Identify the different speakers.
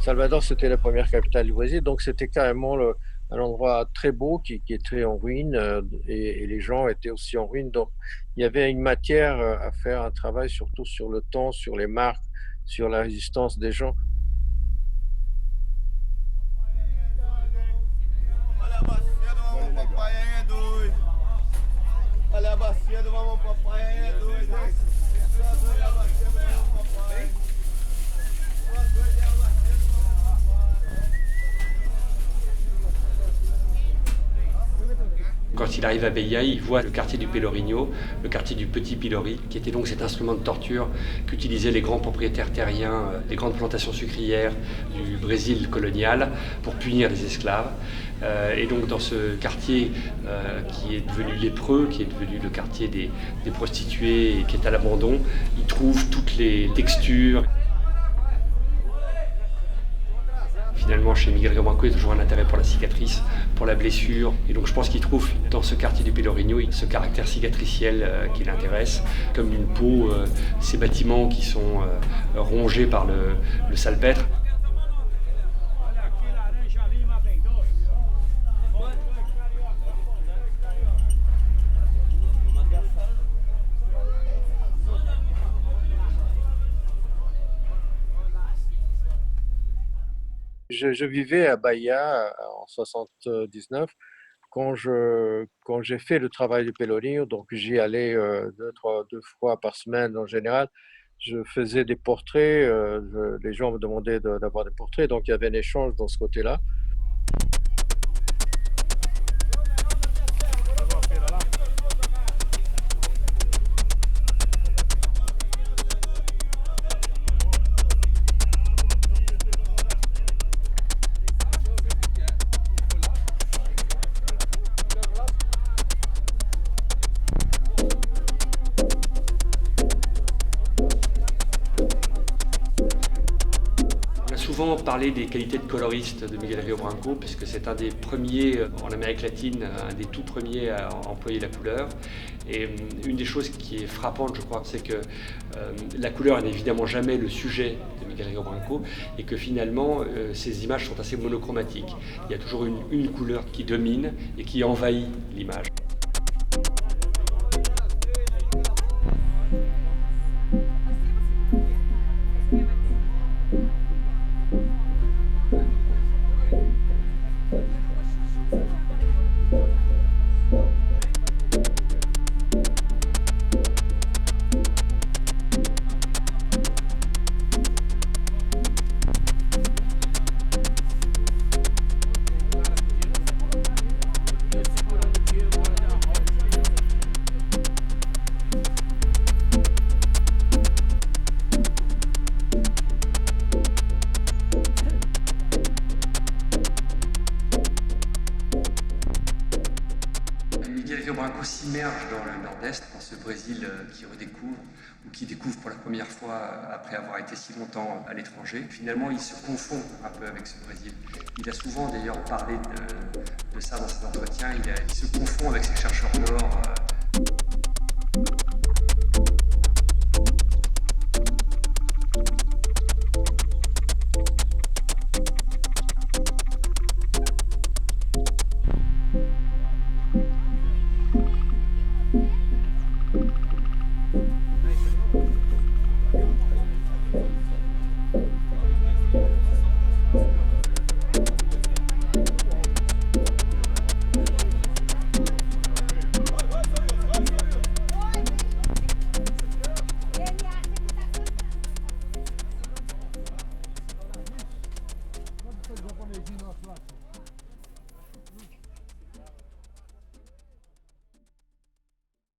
Speaker 1: Salvador, c'était la première capitale du Brésil, donc c'était carrément un endroit très beau qui était en ruine, et les gens étaient aussi en ruine. Donc il y avait une matière, à faire un travail surtout sur le temps, sur les marques, sur la résistance des gens.
Speaker 2: Olha a bacia do mamão papai é doido. Olha a bacia do mamão papai é doido. Olha a bacia do mamão papai. Uma doida é a bacia do mamão papai.
Speaker 3: Quand il arrive à Bahia, il voit le quartier du Pelourinho, le quartier du Petit Pilori, qui était donc cet instrument de torture qu'utilisaient les grands propriétaires terriens, les grandes plantations sucrières du Brésil colonial pour punir les esclaves. Et donc dans ce quartier qui est devenu lépreux, qui est devenu le quartier des prostituées et qui est à l'abandon, il trouve toutes les textures. Finalement, chez Miguel Río Branco, il y a toujours un intérêt pour la cicatrice, pour la blessure. Et donc je pense qu'il trouve dans ce quartier du Pelourinho ce caractère cicatriciel qui l'intéresse, comme une peau, ces bâtiments qui sont rongés par le salpêtre.
Speaker 1: Je vivais à Bahia en 79 quand j'ai fait le travail du Pelourinho, donc j'y allais 2 fois par semaine en général. Je faisais des portraits, les gens me demandaient d'avoir des portraits, donc il y avait un échange dans ce côté-là.
Speaker 3: Souvent parlé des qualités de coloriste de Miguel Río Branco, puisque c'est un des premiers en Amérique latine, un des tout premiers à employer la couleur. Et une des choses qui est frappante, je crois, c'est que la couleur n'est évidemment jamais le sujet de Miguel Río Branco, et que finalement, ces images sont assez monochromatiques. Il y a toujours une couleur qui domine et qui envahit l'image. Miguel Río Branco s'immerge dans le nord-est, dans ce Brésil qui redécouvre ou qui découvre pour la première fois après avoir été si longtemps à l'étranger. Finalement, il se confond un peu avec ce Brésil. Il a souvent d'ailleurs parlé de ça dans ses entretiens. Il se confond avec ces chercheurs d'or